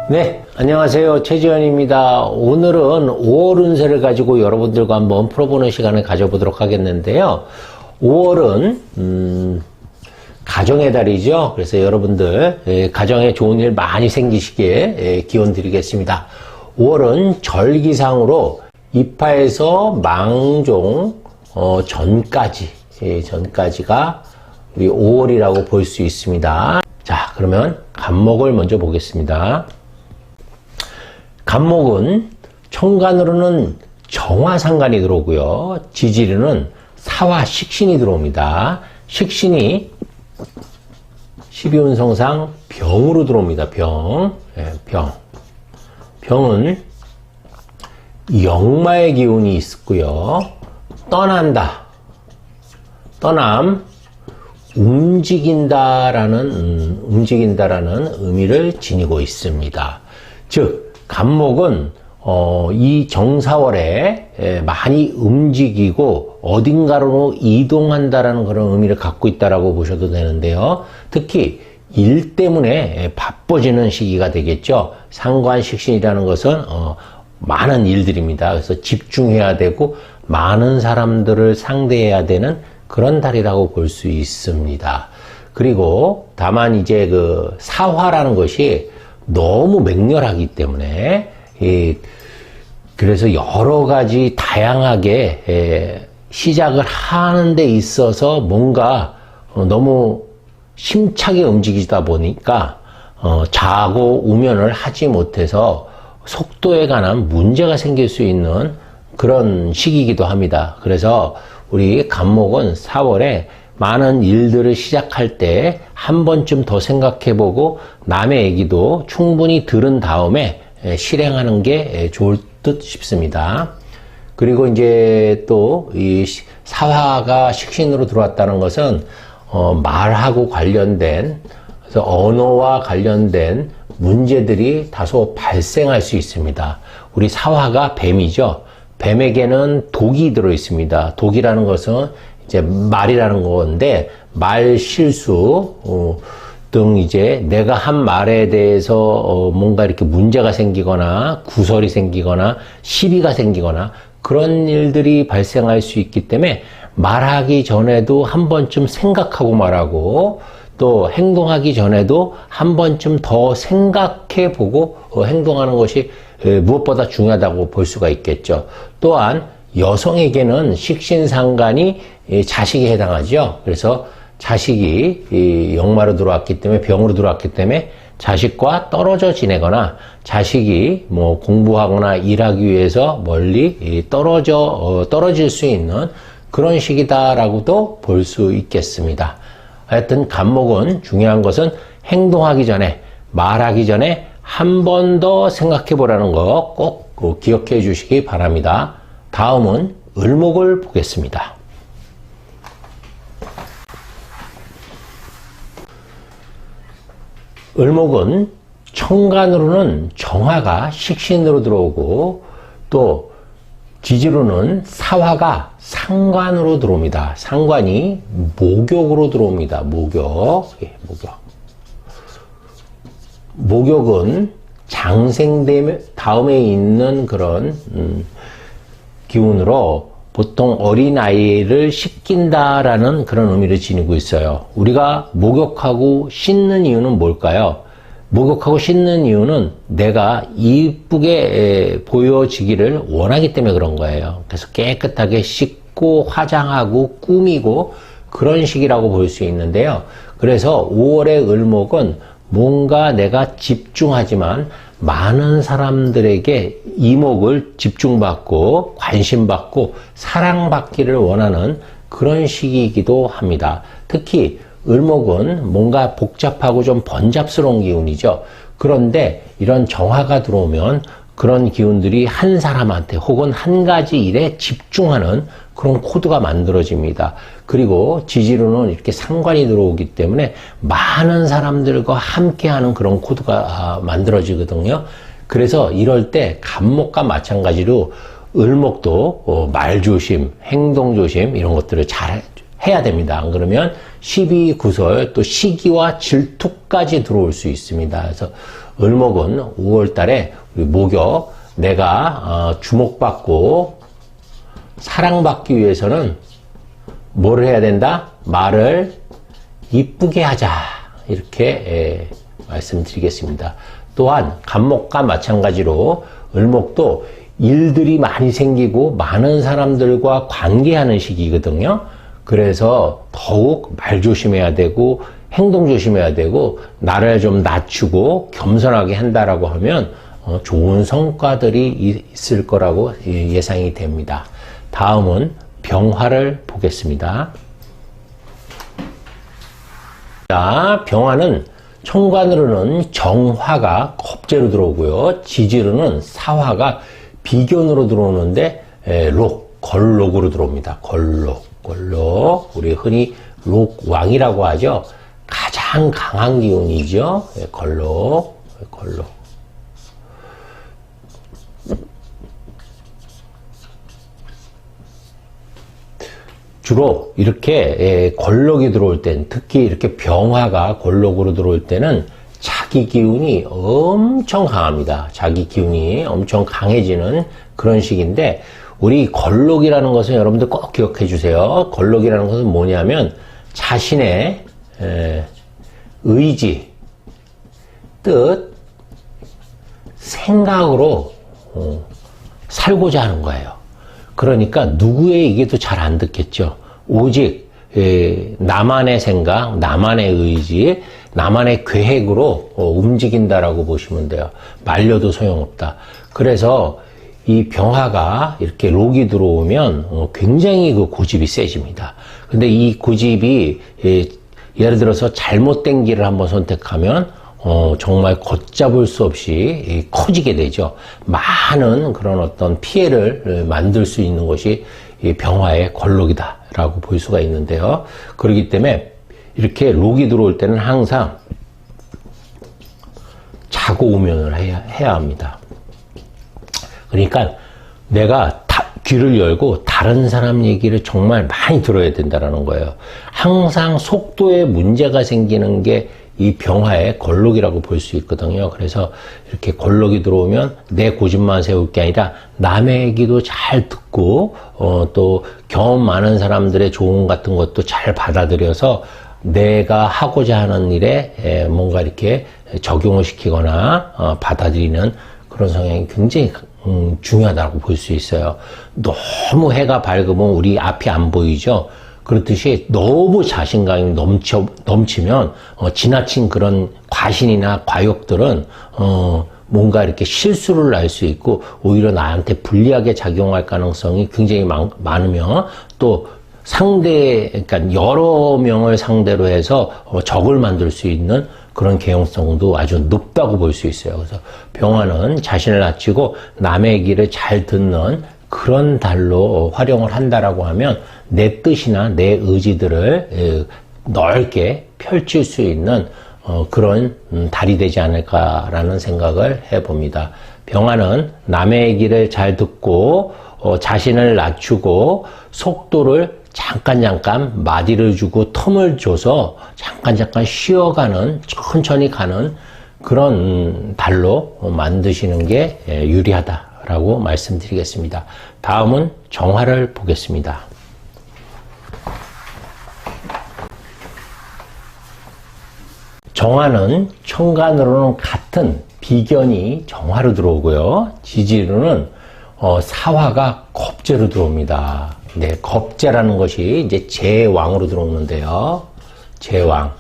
네, 안녕하세요. 최지현입니다. 오늘은 5월 운세를 가지고 여러분들과 한번 풀어보는 시간을 가져보도록 하겠는데요. 5월은 가정의 달이죠. 그래서 여러분들 가정에 좋은 일 많이 생기시기에 기원 드리겠습니다. 5월은 절기상으로 입하에서 망종 전까지가 우리 5월이라고 볼 수 있습니다. 자, 그러면 간목을 먼저 보겠습니다. 간목은 천간으로는 정화상간이 들어오고요. 지지리는 사화 식신이 들어옵니다. 식신이 12운성상 병으로 들어옵니다. 병. 병은 역마의 기운이 있고요. 떠난다. 떠남. 움직인다라는 의미를 지니고 있습니다. 즉, 간목은 이 정사월에 많이 움직이고 어딘가로 이동한다라는 그런 의미를 갖고 있다라고 보셔도 되는데요. 특히 일 때문에 바빠지는 시기가 되겠죠. 상관식신이라는 것은 많은 일들입니다. 그래서 집중해야 되고 많은 사람들을 상대해야 되는 그런 달이라고 볼 수 있습니다. 그리고 다만 이제 그 사화라는 것이 너무 맹렬하기 때문에 그래서 여러 가지 다양하게 시작을 하는 데 있어서 뭔가 너무 심차게 움직이다 보니까 자고 우면을 하지 못해서 속도에 관한 문제가 생길 수 있는 그런 시기이기도 합니다. 그래서 우리 간목은 4월에 많은 일들을 시작할 때 한 번쯤 더 생각해보고 남의 얘기도 충분히 들은 다음에 실행하는 게 좋을 듯 싶습니다. 그리고 이제 또 이 사화가 식신으로 들어왔다는 것은 말하고 관련된, 그래서 언어와 관련된 문제들이 다소 발생할 수 있습니다. 우리 사화가 뱀이죠. 뱀에게는 독이 들어 있습니다. 독이라는 것은 이제 말이라는 건데, 말 실수 등 이제 내가 한 말에 대해서 뭔가 이렇게 문제가 생기거나 구설이 생기거나 시비가 생기거나 그런 일들이 발생할 수 있기 때문에 말하기 전에도 한 번쯤 생각하고 말하고, 또 행동하기 전에도 한 번쯤 더 생각해 보고 행동하는 것이 무엇보다 중요하다고 볼 수가 있겠죠. 또한 여성에게는 식신상간이 자식에 해당하죠. 그래서 자식이 역마로 들어왔기 때문에, 병으로 들어왔기 때문에 자식과 떨어져 지내거나 자식이 뭐 공부하거나 일하기 위해서 멀리 떨어질 수 있는 그런 시기다라고도 볼 수 있겠습니다. 하여튼 간목은 중요한 것은 행동하기 전에, 말하기 전에 한 번 더 생각해 보라는 거 꼭 기억해 주시기 바랍니다. 다음은 을목을 보겠습니다. 을목은 천간으로는 정화가 식신으로 들어오고 또 지지로는 사화가 상관으로 들어옵니다. 상관이 목욕으로 들어옵니다. 목욕. 목욕은 장생됨 다음에 있는 그런 기운으로 보통 어린아이를 씻긴다라는 그런 의미를 지니고 있어요. 우리가 목욕하고 씻는 이유는 뭘까요? 목욕하고 씻는 이유는 내가 이쁘게 보여지기를 원하기 때문에 그런 거예요. 그래서 깨끗하게 씻고 화장하고 꾸미고 그런 시기라고 볼 수 있는데요. 그래서 5월의 을목은 뭔가 내가 집중하지만 많은 사람들에게 이목을 집중받고 관심받고 사랑받기를 원하는 그런 시기이기도 합니다. 특히 을목은 뭔가 복잡하고 좀 번잡스러운 기운이죠. 그런데 이런 정화가 들어오면 그런 기운들이 한 사람한테 혹은 한 가지 일에 집중하는 그런 코드가 만들어집니다. 그리고 지지로는 이렇게 상관이 들어오기 때문에 많은 사람들과 함께하는 그런 코드가 만들어지거든요. 그래서 이럴 때 간목과 마찬가지로 을목도 말조심, 행동조심 이런 것들을 잘 해야 됩니다. 안 그러면 시비, 구설, 또 시기와 질투까지 들어올 수 있습니다. 그래서 을목은 5월 달에 우리 목욕, 내가 주목받고 사랑받기 위해서는 뭐를 해야 된다? 말을 이쁘게 하자. 이렇게 말씀드리겠습니다. 또한 간목과 마찬가지로 을목도 일들이 많이 생기고 많은 사람들과 관계하는 시기거든요. 그래서 더욱 말 조심해야 되고 행동 조심해야 되고 나를 좀 낮추고 겸손하게 한다라고 하면 좋은 성과들이 있을 거라고 예상이 됩니다. 다음은 병화를 보겠습니다. 자, 병화는 천간으로는 정화가 겁재로 들어오고요. 지지로는 사화가 비견으로 들어오는데 걸록으로 들어옵니다. 걸록. 우리 흔히 록왕이라고 하죠. 가장 강한 기운이죠. 걸록. 주로 이렇게 걸록이 들어올 땐, 특히 이렇게 병화가 걸록으로 들어올 때는 자기 기운이 엄청 강합니다. 자기 기운이 엄청 강해지는 그런 시기인데, 우리 걸록이라는 것은 여러분들 꼭 기억해 주세요. 걸록이라는 것은 뭐냐면 자신의 의지, 뜻, 생각으로 살고자 하는 거예요. 그러니까 누구의 얘기도 잘 안 듣겠죠. 오직 나만의 생각, 나만의 의지, 나만의 계획으로 움직인다라고 보시면 돼요. 말려도 소용없다. 그래서 이 병화가 이렇게 록이 들어오면 굉장히 그 고집이 세집니다. 근데 이 고집이 예를 들어서 잘못된 길을 한번 선택하면 정말 걷잡을 수 없이 커지게 되죠. 많은 그런 어떤 피해를 만들 수 있는 것이 이 병화의 걸록이다라고 볼 수가 있는데요. 그렇기 때문에 이렇게 록이 들어올 때는 항상 자고 우면을 해야 합니다. 그러니까 내가 귀를 열고 다른 사람 얘기를 정말 많이 들어야 된다는 거예요. 항상 속도에 문제가 생기는 게 이 병화의 걸록이라고 볼 수 있거든요. 그래서 이렇게 걸록이 들어오면 내 고집만 세울 게 아니라 남의 얘기도 잘 듣고 또 경험 많은 사람들의 조언 같은 것도 잘 받아들여서 내가 하고자 하는 일에 뭔가 이렇게 적용을 시키거나 받아들이는 그런 성향이 굉장히 중요하다고 볼 수 있어요. 너무 해가 밝으면 우리 앞이 안 보이죠. 그렇듯이 너무 자신감이 넘치면 지나친 그런 과신이나 과욕들은 뭔가 이렇게 실수를 할 수 있고 오히려 나한테 불리하게 작용할 가능성이 굉장히 많으며 또 그러니까 여러 명을 상대로 해서 적을 만들 수 있는 그런 개연성도 아주 높다고 볼 수 있어요. 그래서 병화는 자신을 낮추고 남의 얘기를 잘 듣는 그런 달로 활용을 한다라고 하면 내 뜻이나 내 의지들을 넓게 펼칠 수 있는 그런 달이 되지 않을까라는 생각을 해봅니다. 병화는 남의 얘기를 잘 듣고 자신을 낮추고 속도를 잠깐 마디를 주고 텀을 줘서 잠깐 쉬어가는, 천천히 가는 그런 달로 만드시는 게 유리하다라고 말씀드리겠습니다. 다음은 정화를 보겠습니다. 정화는 천간으로는 같은 비견이 정화로 들어오고요. 지지로는 사화가 겁재로 들어옵니다. 네, 겁재라는 것이 이제 제왕으로 들어오는데요. 제왕.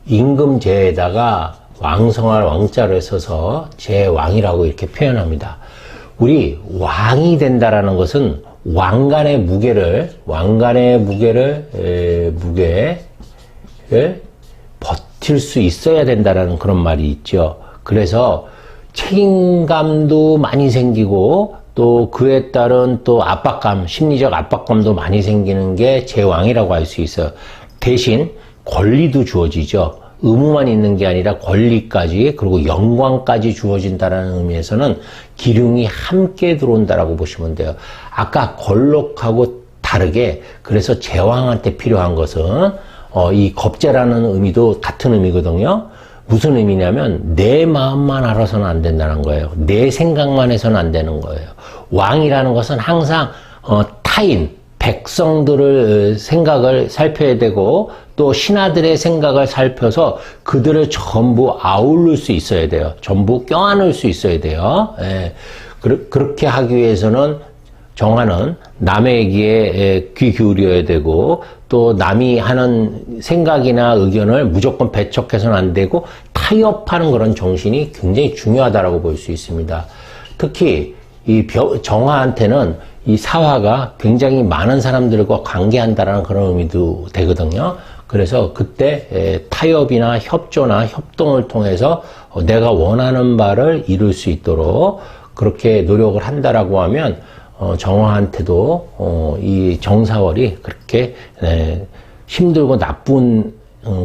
임금제에다가 왕성할 왕자를 써서 제왕이라고 이렇게 표현합니다. 우리 왕이 된다라는 것은 왕관의 무게를 버틸 수 있어야 된다라는 그런 말이 있죠. 그래서 책임감도 많이 생기고 또 그에 따른 또 압박감, 심리적 압박감도 많이 생기는 게 제왕이라고 할 수 있어요. 대신 권리도 주어지죠. 의무만 있는 게 아니라 권리까지 그리고 영광까지 주어진다는 의미에서는 기륭이 함께 들어온다라고 보시면 돼요. 아까 걸록하고 다르게 그래서 제왕한테 필요한 것은 이 겁재라는 의미도 같은 의미거든요. 무슨 의미냐면 내 마음만 알아서는 안 된다는 거예요. 내 생각만 해서는 안 되는 거예요. 왕이라는 것은 항상 타인, 백성들을 생각을 살펴야 되고 또 신하들의 생각을 살펴서 그들을 전부 아우를 수 있어야 돼요. 전부 껴안을 수 있어야 돼요. 예. 그렇게 하기 위해서는 정화는 남의 얘기에 귀 기울여야 되고 또 남이 하는 생각이나 의견을 무조건 배척해서는 안 되고 타협하는 그런 정신이 굉장히 중요하다고 볼 수 있습니다. 특히 이 정화한테는 이 사화가 굉장히 많은 사람들과 관계한다라는 그런 의미도 되거든요. 그래서 그때 타협이나 협조나 협동을 통해서 내가 원하는 바를 이룰 수 있도록 그렇게 노력을 한다라고 하면 정화한테도 이 정사월이 그렇게 힘들고 나쁜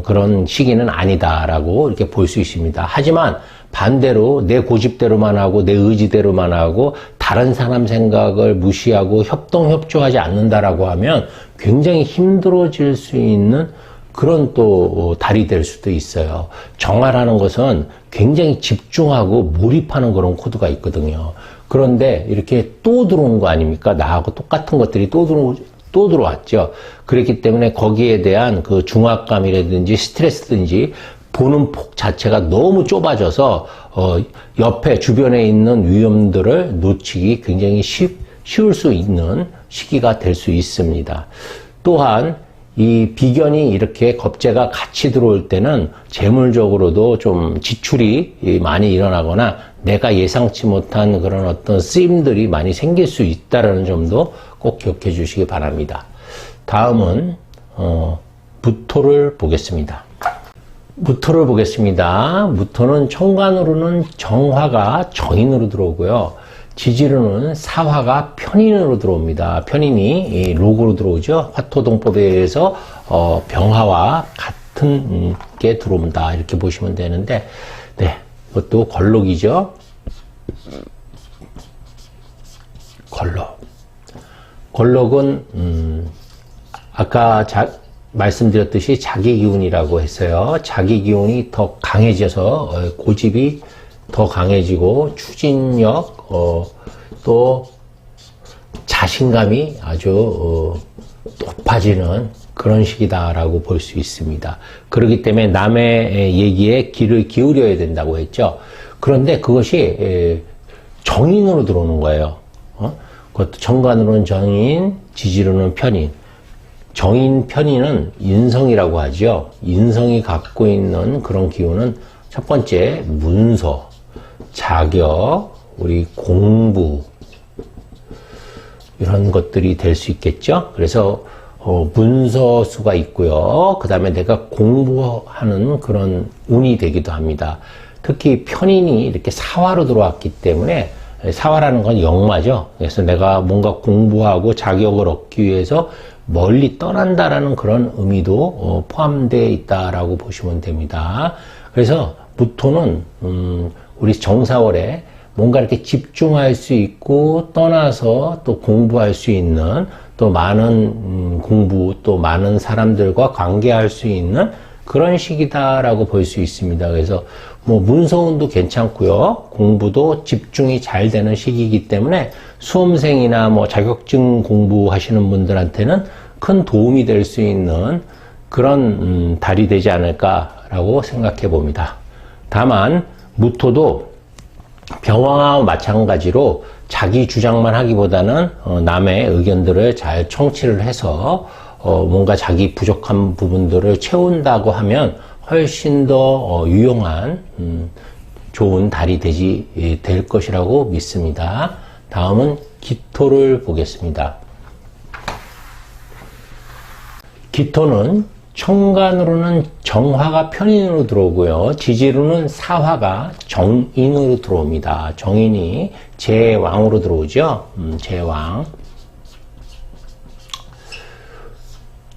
그런 시기는 아니다라고 이렇게 볼 수 있습니다. 하지만 반대로 내 고집대로만 하고 내 의지대로만 하고 다른 사람 생각을 무시하고 협동협조하지 않는다라고 하면 굉장히 힘들어질 수 있는 그런 또 달이 될 수도 있어요. 정화라는 것은 굉장히 집중하고 몰입하는 그런 코드가 있거든요. 그런데 이렇게 또 들어온 거 아닙니까? 나하고 똑같은 것들이 또 들어왔죠. 그렇기 때문에 거기에 대한 그 중압감이라든지 스트레스든지 보는 폭 자체가 너무 좁아져서 옆에 주변에 있는 위험들을 놓치기 굉장히 쉬울 수 있는 시기가 될 수 있습니다. 또한 이 비견이 이렇게 겁재가 같이 들어올 때는 재물적으로도 좀 지출이 많이 일어나거나 내가 예상치 못한 그런 어떤 쓰임들이 많이 생길 수 있다는 점도 꼭 기억해 주시기 바랍니다. 다음은 무토를 보겠습니다. 무토는 천간으로는 정화가 정인으로 들어오고요. 지지로는 사화가 편인으로 들어옵니다. 편인이 로고로 들어오죠. 화토동법에 의해서 병화와 같은 게 들어온다 이렇게 보시면 되는데, 네, 이것도 걸록이죠. 걸록은 아까 말씀드렸듯이 자기 기운이라고 했어요. 자기 기운이 더 강해져서 고집이 더 강해지고 추진력, 또 자신감이 아주 높아지는 그런 시기다라고 볼 수 있습니다. 그렇기 때문에 남의 얘기에 귀를 기울여야 된다고 했죠. 그런데 그것이 정인으로 들어오는 거예요. 그것도 천간으로는 정인, 지지로는 편인. 정인, 편인은 인성이라고 하죠. 인성이 갖고 있는 그런 기운은 첫 번째 문서, 자격, 우리 공부 이런 것들이 될 수 있겠죠. 그래서 문서수가 있고요. 그 다음에 내가 공부하는 그런 운이 되기도 합니다. 특히 편인이 이렇게 사화로 들어왔기 때문에 사화라는 건 역마죠. 그래서 내가 뭔가 공부하고 자격을 얻기 위해서 멀리 떠난다라는 그런 의미도 포함되어 있다라고 보시면 됩니다. 그래서 무토는 우리 정사월에 뭔가 이렇게 집중할 수 있고 떠나서 또 공부할 수 있는 또 많은 공부 또 많은 사람들과 관계할 수 있는 그런 시기다라고 볼 수 있습니다. 그래서 뭐 문서운도 괜찮고요. 공부도 집중이 잘 되는 시기이기 때문에 수험생이나 뭐 자격증 공부하시는 분들한테는 큰 도움이 될 수 있는 그런 달이 되지 않을까라고 생각해 봅니다. 다만 무토도 병화와 마찬가지로 자기 주장만 하기보다는 남의 의견들을 잘 청취를 해서 뭔가 자기 부족한 부분들을 채운다고 하면 훨씬 더 유용한 좋은 달이 될 것이라고 믿습니다. 다음은 기토를 보겠습니다. 기토는 천간으로는 정화가 편인으로 들어오고요. 지지로는 사화가 정인으로 들어옵니다. 정인이 제왕으로 들어오죠. 제왕.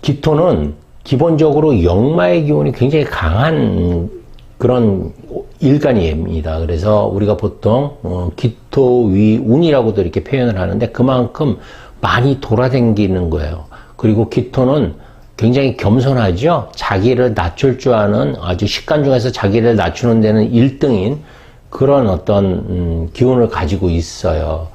기토는 기본적으로 역마의 기운이 굉장히 강한 그런 일간이입니다. 그래서 우리가 보통 기토위운이라고도 이렇게 표현을 하는데 그만큼 많이 돌아다니는 거예요. 그리고 기토는 굉장히 겸손하죠. 자기를 낮출 줄 아는 아주 식간 중에서 자기를 낮추는 데는 1등인 그런 어떤 기운을 가지고 있어요.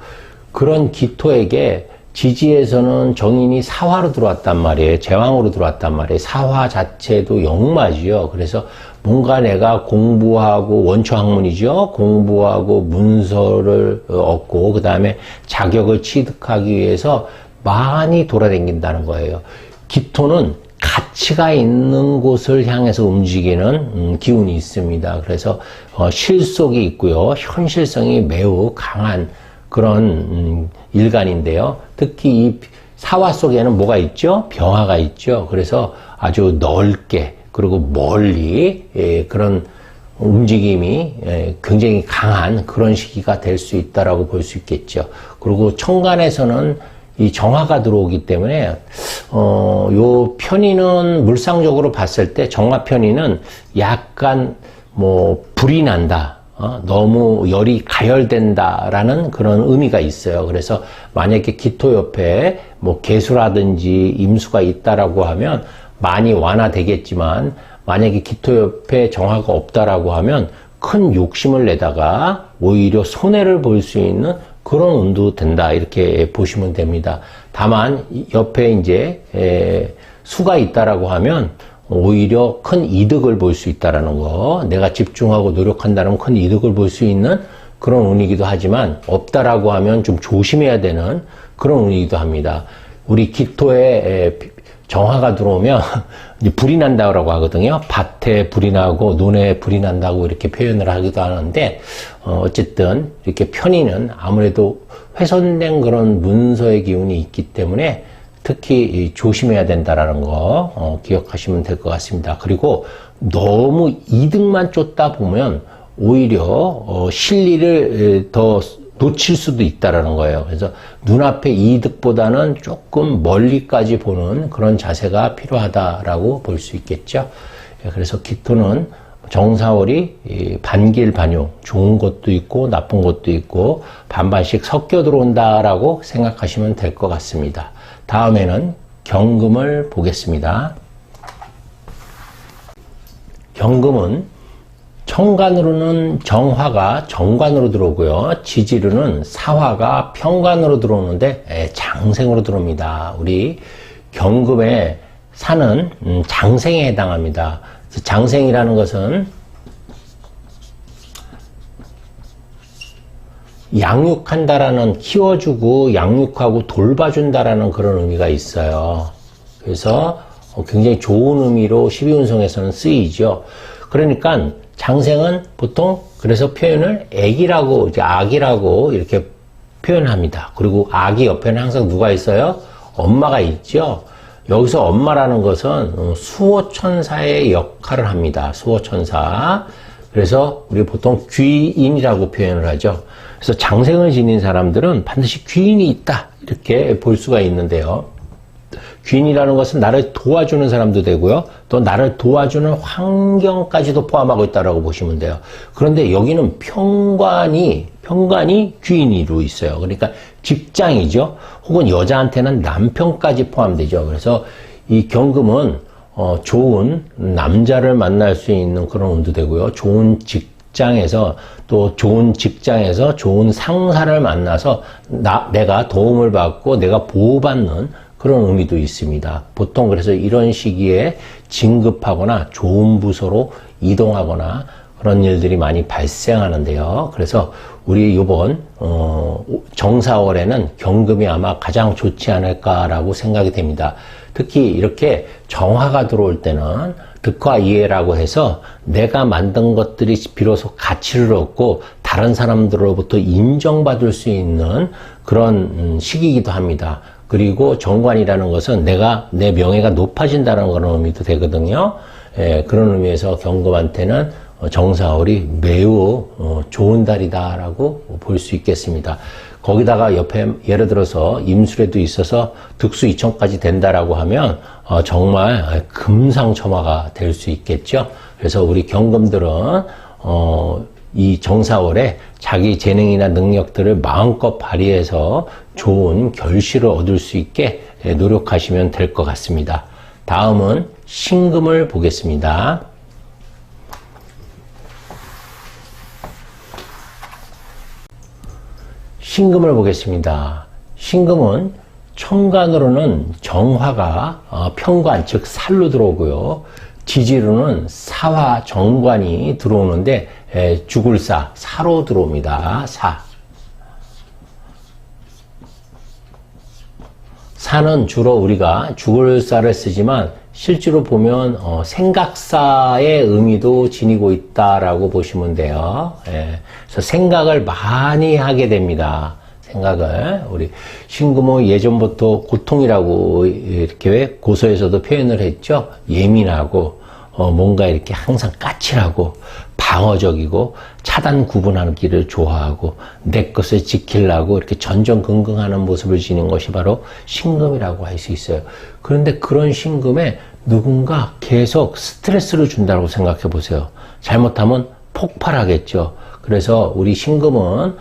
그런 기토에게 지지에서는 정인이 사화로 들어왔단 말이에요. 제왕으로 들어왔단 말이에요. 사화 자체도 역마지요. 그래서 뭔가 내가 공부하고 원초학문이죠. 공부하고 문서를 얻고 그 다음에 자격을 취득하기 위해서 많이 돌아다닌다는 거예요. 기토는 가치가 있는 곳을 향해서 움직이는 기운이 있습니다. 그래서 실속이 있고요. 현실성이 매우 강한 그런 일간인데요. 특히 이 사화 속에는 뭐가 있죠? 병화가 있죠. 그래서 아주 넓게 그리고 멀리 그런 움직임이 굉장히 강한 그런 시기가 될 수 있다라고 볼 수 있겠죠. 그리고 천간에서는 이 정화가 들어오기 때문에 요 편의는 물상적으로 봤을 때 정화 편의는 약간 뭐 불이 난다. 너무 열이 가열된다라는 그런 의미가 있어요. 그래서 만약에 기토 옆에 뭐 개수라든지 임수가 있다라고 하면 많이 완화되겠지만 만약에 기토 옆에 정화가 없다라고 하면 큰 욕심을 내다가 오히려 손해를 볼 수 있는 그런 운도 된다 이렇게 보시면 됩니다. 다만 옆에 이제 수가 있다라고 하면 오히려 큰 이득을 볼 수 있다라는 거, 내가 집중하고 노력한다면 큰 이득을 볼 수 있는 그런 운이기도 하지만 없다라고 하면 좀 조심해야 되는 그런 운이기도 합니다. 우리 기토에 정화가 들어오면 이제 불이 난다고 하거든요. 밭에 불이 나고 논에 불이 난다고 이렇게 표현을 하기도 하는데 어쨌든 이렇게 편의는 아무래도 훼손된 그런 문서의 기운이 있기 때문에 특히 조심해야 된다라는 거 기억하시면 될 것 같습니다. 그리고 너무 이득만 쫓다 보면 오히려 실리를 더 놓칠 수도 있다라는 거예요. 그래서 눈앞의 이득보다는 조금 멀리까지 보는 그런 자세가 필요하다라고 볼 수 있겠죠. 그래서 기토는 정사월이 반길반용, 좋은 것도 있고 나쁜 것도 있고 반반씩 섞여 들어온다라고 생각하시면 될 것 같습니다. 다음에는 경금을 보겠습니다. 경금은 천간으로는 정화가 정관으로 들어오고요. 지지로는 사화가 편관으로 들어오는데 장생으로 들어옵니다. 우리 경금의 사는 장생에 해당합니다. 장생이라는 것은 양육한다라는, 키워주고 양육하고 돌봐준다라는 그런 의미가 있어요. 그래서 굉장히 좋은 의미로 12운성에서는 쓰이죠. 그러니까 장생은 보통 그래서 표현을 애기라고, 이제 아기라고 이렇게 표현합니다. 그리고 아기 옆에는 항상 누가 있어요? 엄마가 있죠. 여기서 엄마라는 것은 수호천사의 역할을 합니다. 수호천사. 그래서 우리 보통 귀인이라고 표현을 하죠. 그래서 장생을 지닌 사람들은 반드시 귀인이 있다 이렇게 볼 수가 있는데요. 귀인이라는 것은 나를 도와주는 사람도 되고요. 또 나를 도와주는 환경까지도 포함하고 있다고 보시면 돼요. 그런데 여기는 편관이 귀인으로 있어요. 그러니까 직장이죠. 혹은 여자한테는 남편까지 포함되죠. 그래서 이 경금은 좋은 남자를 만날 수 있는 그런 운도 되고요. 좋은 직장에서 또 좋은 직장에서 좋은 상사를 만나서 내가 도움을 받고 내가 보호받는 그런 의미도 있습니다. 보통 그래서 이런 시기에 진급하거나 좋은 부서로 이동하거나 그런 일들이 많이 발생하는데요. 그래서 우리 이번 정사월에는 경금이 아마 가장 좋지 않을까라고 생각이 됩니다. 특히 이렇게 정화가 들어올 때는 득화이해라고 해서 내가 만든 것들이 비로소 가치를 얻고 다른 사람들로부터 인정받을 수 있는 그런 시기이기도 합니다. 그리고 정관이라는 것은 내 명예가 높아진다는 그런 의미도 되거든요. 그런 의미에서 경금한테는 정사월이 매우 좋은 달이다라고 볼 수 있겠습니다. 거기다가 옆에 예를 들어서 임술에도 있어서 득수이천까지 된다라고 하면 정말 금상첨화가 될 수 있겠죠. 그래서 우리 경금들은 이 정사월에 자기 재능이나 능력들을 마음껏 발휘해서 좋은 결실을 얻을 수 있게 노력하시면 될 것 같습니다. 다음은 신금을 보겠습니다. 신금을 보겠습니다. 신금은 천간으로는 정화가 편관, 즉 살로 들어오고요. 지지로는 사화, 정관이 들어오는데 죽을 사로 들어옵니다. 사는 주로 우리가 죽을 사를 쓰지만 실제로 보면 생각사의 의미도 지니고 있다라고 보시면 돼요. 그래서 생각을 많이 하게 됩니다. 생각을 우리 신금은 예전부터 고통이라고 이렇게 고서에서도 표현을 했죠. 예민하고 뭔가 이렇게 항상 까칠하고 방어적이고 차단 구분하기를 좋아하고 내 것을 지키려고 이렇게 전전긍긍하는 모습을 지닌 것이 바로 신금이라고 할 수 있어요. 그런데 그런 신금에 누군가 계속 스트레스를 준다고 생각해 보세요. 잘못하면 폭발하겠죠. 그래서 우리 신금은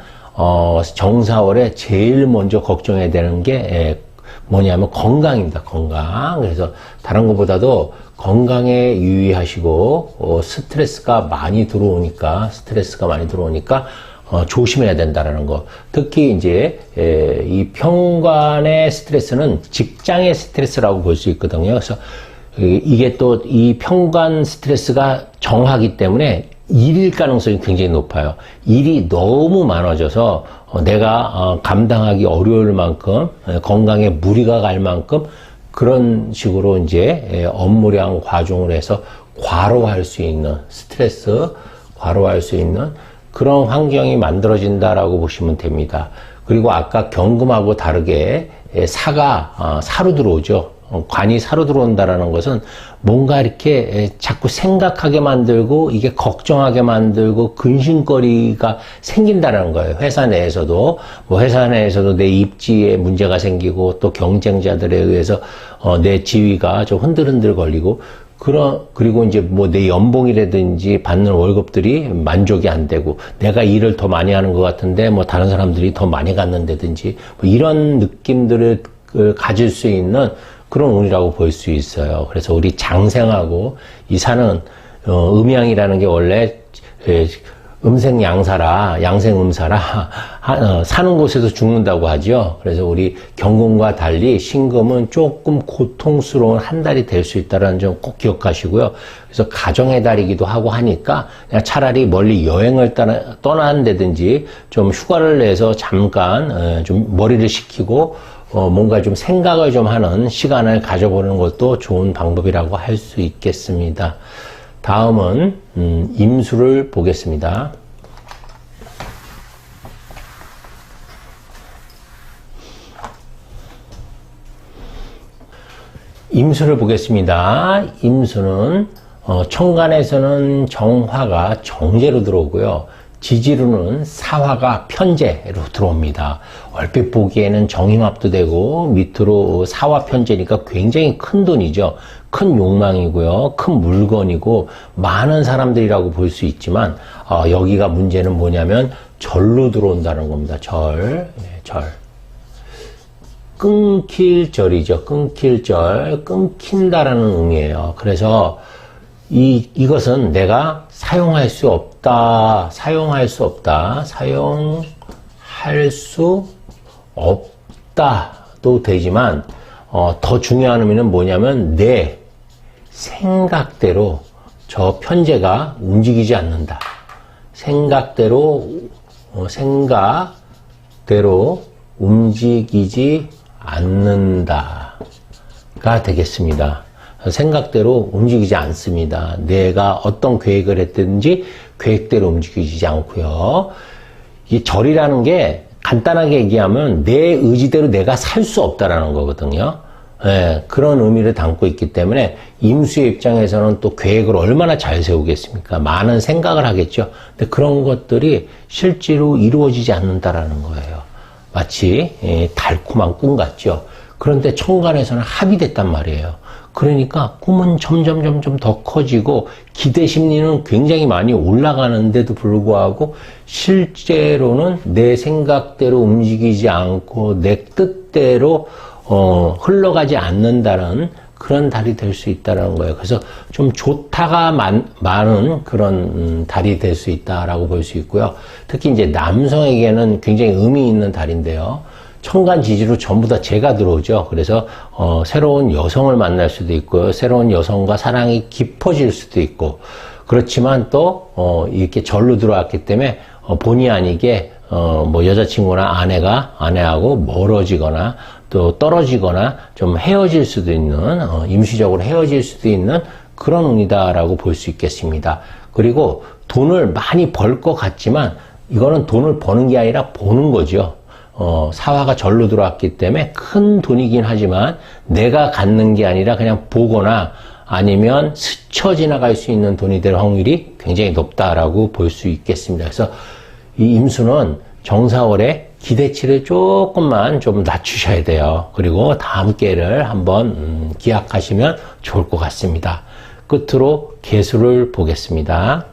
정사월에 제일 먼저 걱정해야 되는 게 뭐냐면 건강입니다. 건강. 그래서 다른 것보다도 건강에 유의하시고 스트레스가 많이 들어오니까 조심해야 된다라는 거. 특히 이제 이 편관의 스트레스는 직장의 스트레스라고 볼 수 있거든요. 그래서 이게 또 이 편관 스트레스가 정하기 때문에 일일 가능성이 굉장히 높아요. 일이 너무 많아져서 내가 감당하기 어려울 만큼 건강에 무리가 갈 만큼 그런 식으로 이제 업무량 과중을 해서 과로할 수 있는 과로할 수 있는 그런 환경이 만들어진다라고 보시면 됩니다. 그리고 아까 경금하고 다르게 사가 사로 들어오죠. 관이 사로 들어온다라는 것은 뭔가 이렇게 자꾸 생각하게 만들고 이게 걱정하게 만들고 근심거리가 생긴다는 거예요. 회사 내에서도 내 입지에 문제가 생기고 또 경쟁자들에 의해서 내 지위가 좀 흔들흔들 걸리고 그리고 이제 내 연봉이라든지 받는 월급들이 만족이 안 되고 내가 일을 더 많이 하는 것 같은데 다른 사람들이 더 많이 갖는다든지 이런 느낌들을 가질 수 있는 그런 운이라고 볼 수 있어요. 그래서 우리 장생하고 이 사는 음양이라는 게 원래 양생음사라 사는 곳에서 죽는다고 하죠. 그래서 우리 경금과 달리 신금은 조금 고통스러운 한 달이 될 수 있다는 점 꼭 기억하시고요. 그래서 가정의 달이기도 하고 하니까 그냥 차라리 멀리 여행을 떠난다든지 좀 휴가를 내서 잠깐 좀 머리를 식히고 뭔가 좀 생각을 좀 하는 시간을 가져보는 것도 좋은 방법이라고 할 수 있겠습니다. 다음은 임수를 보겠습니다. 임수를 보겠습니다. 임수는 천간에서는 정화가 정제로 들어오고요. 지지로는 사화가 편제로 들어옵니다. 얼핏 보기에는 정임합도 되고 밑으로 사화 편제니까 굉장히 큰 돈이죠. 큰 욕망이고요. 큰 물건이고 많은 사람들이라고 볼 수 있지만 여기가 문제는 뭐냐면 절로 들어온다는 겁니다. 절. 끊길 절이죠. 끊길 절. 끊긴다라는 의미예요. 그래서 이것은 내가 사용할 수 없다도 되지만 더 중요한 의미는 뭐냐면 내 생각대로 저 편제가 움직이지 않는다. 생각대로 움직이지 않는다가 되겠습니다. 생각대로 움직이지 않습니다. 내가 어떤 계획을 했든지 계획대로 움직이지 않고요. 이 절이라는 게 간단하게 얘기하면 내 의지대로 내가 살 수 없다라는 거거든요. 그런 의미를 담고 있기 때문에 임수의 입장에서는 또 계획을 얼마나 잘 세우겠습니까? 많은 생각을 하겠죠. 근데 그런 것들이 실제로 이루어지지 않는다라는 거예요. 마치 달콤한 꿈 같죠. 그런데 천간에서는 합의됐단 말이에요. 그러니까 꿈은 점점 더 커지고 기대 심리는 굉장히 많이 올라가는데도 불구하고 실제로는 내 생각대로 움직이지 않고 내 뜻대로 흘러가지 않는다는 그런 달이 될 수 있다는 거예요. 그래서 좀 좋다가 많은 그런 달이 될 수 있다라고 볼 수 있고요. 특히 이제 남성에게는 굉장히 의미 있는 달인데요. 천간지지로 전부 다 재가 들어오죠. 그래서 새로운 여성을 만날 수도 있고요. 새로운 여성과 사랑이 깊어질 수도 있고, 그렇지만 또 이렇게 절로 들어왔기 때문에 본의 아니게 뭐 여자친구나 아내하고 멀어지거나 또 떨어지거나 좀 헤어질 수도 있는, 임시적으로 헤어질 수도 있는 그런 운이다라고 볼 수 있겠습니다. 그리고 돈을 많이 벌 것 같지만 이거는 돈을 버는 게 아니라 보는 거죠. 사화가 절로 들어왔기 때문에 큰 돈이긴 하지만 내가 갖는 게 아니라 그냥 보거나 아니면 스쳐 지나갈 수 있는 돈이 될 확률이 굉장히 높다라고 볼 수 있겠습니다. 그래서 이 임수는 정사월에 기대치를 조금만 좀 낮추셔야 돼요. 그리고 다음 기회를 한번 기약하시면 좋을 것 같습니다. 끝으로 개수를 보겠습니다.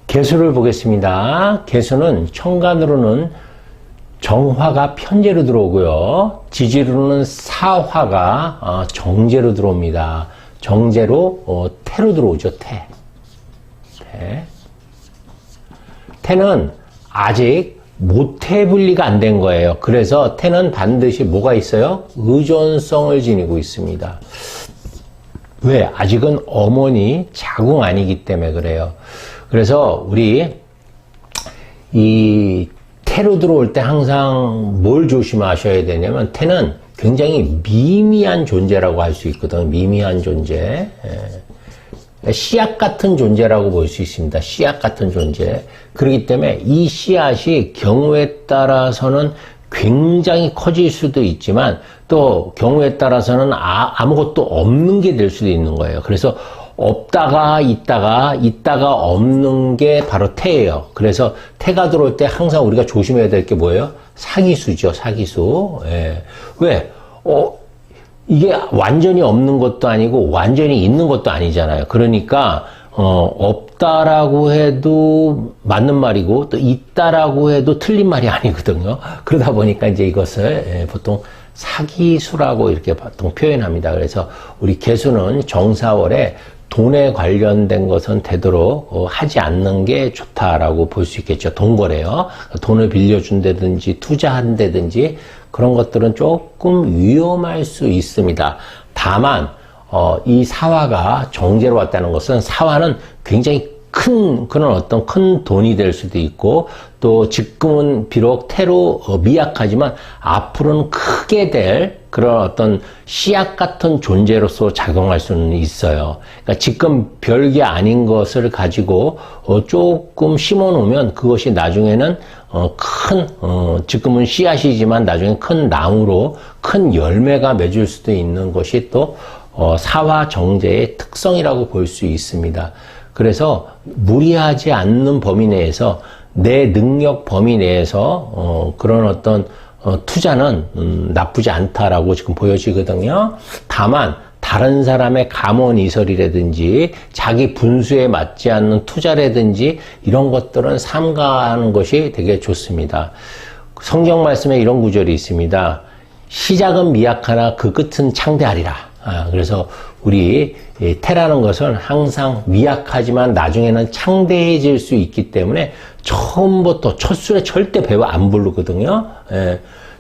개수를 보겠습니다. 개수는 천간으로는 정화가 편재로 들어오고요. 지지로는 사화가 정제로 들어옵니다. 정제로 태로 들어오죠. 태. 태는 아직 모태 분리가 안 된 거예요. 그래서 태는 반드시 뭐가 있어요? 의존성을 지니고 있습니다. 왜? 아직은 어머니 자궁 아니기 때문에 그래요. 그래서 우리 이 태로 들어올 때 항상 뭘 조심하셔야 되냐면, 태는 굉장히 미미한 존재라고 할 수 있거든요. 미미한 존재. 씨앗 같은 존재라고 볼 수 있습니다. 씨앗 같은 존재. 그렇기 때문에 이 씨앗이 경우에 따라서는 굉장히 커질 수도 있지만 또 경우에 따라서는 아무것도 없는 게 될 수도 있는 거예요. 그래서 없다가 있다가 없는 게 바로 태예요. 그래서 태가 들어올 때 항상 우리가 조심해야 될 게 뭐예요? 사기수죠. 사기수. 예. 왜? 이게 완전히 없는 것도 아니고 완전히 있는 것도 아니잖아요. 그러니까 없다라고 해도 맞는 말이고 또 있다라고 해도 틀린 말이 아니거든요. 그러다 보니까 이제 이것을 보통 사기수라고 이렇게 보통 표현합니다. 그래서 우리 개수는 정사월에 돈에 관련된 것은 되도록 하지 않는 게 좋다라고 볼 수 있겠죠. 돈거래요. 돈을 빌려준다든지 투자한다든지 그런 것들은 조금 위험할 수 있습니다. 다만 이 사화가 정제로 왔다는 것은, 사화는 굉장히 큰 그런 어떤 큰 돈이 될 수도 있고, 또 지금은 비록 태로 미약하지만 앞으로는 크게 될 그런 어떤 씨앗 같은 존재로서 작용할 수는 있어요. 그러니까 지금 별게 아닌 것을 가지고 조금 심어 놓으면 그것이 나중에는 지금은 씨앗이지만 나중에 큰 나무로 큰 열매가 맺을 수도 있는 것이 또 사화 정제의 특성이라고 볼 수 있습니다. 그래서 무리하지 않는 범위 내에서, 내 능력 범위 내에서 그런 어떤 투자는 나쁘지 않다라고 지금 보여지거든요. 다만 다른 사람의 감언이설이라든지 자기 분수에 맞지 않는 투자라든지 이런 것들은 삼가하는 것이 되게 좋습니다. 성경 말씀에 이런 구절이 있습니다. 시작은 미약하나 그 끝은 창대하리라. 그래서 우리 태라는 것은 항상 미약하지만 나중에는 창대해질 수 있기 때문에 처음부터 첫 술에 절대 배워 안 부르거든요.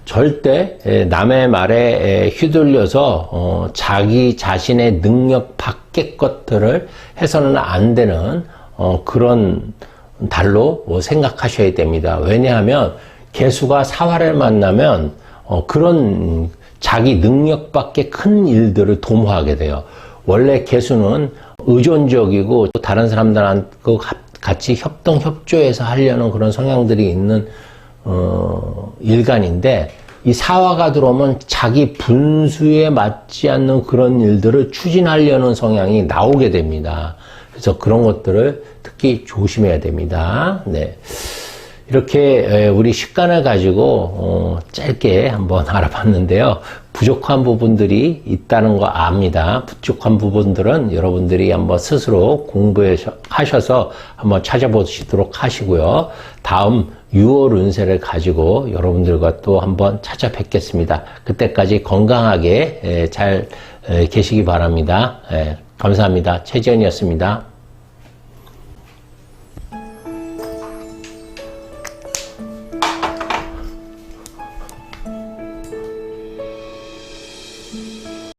절대 남의 말에 휘둘려서 자기 자신의 능력 밖의 것들을 해서는 안 되는 그런 달로 생각하셔야 됩니다. 왜냐하면 개수가 사화를 만나면 그런 자기 능력 밖의 큰 일들을 도모하게 돼요. 원래 개수는 의존적이고 다른 사람들한테 같이 협동협조해서 하려는 그런 성향들이 있는 일간인데, 이 사화가 들어오면 자기 분수에 맞지 않는 그런 일들을 추진하려는 성향이 나오게 됩니다. 그래서 그런 것들을 특히 조심해야 됩니다. 네. 이렇게 우리 식간을 가지고 짧게 한번 알아봤는데요. 부족한 부분들이 있다는 거 압니다. 부족한 부분들은 여러분들이 한번 스스로 공부하셔서 한번 찾아보시도록 하시고요. 다음 6월 운세를 가지고 여러분들과 또 한번 찾아뵙겠습니다. 그때까지 건강하게 잘 계시기 바랍니다. 감사합니다. 최지연이었습니다.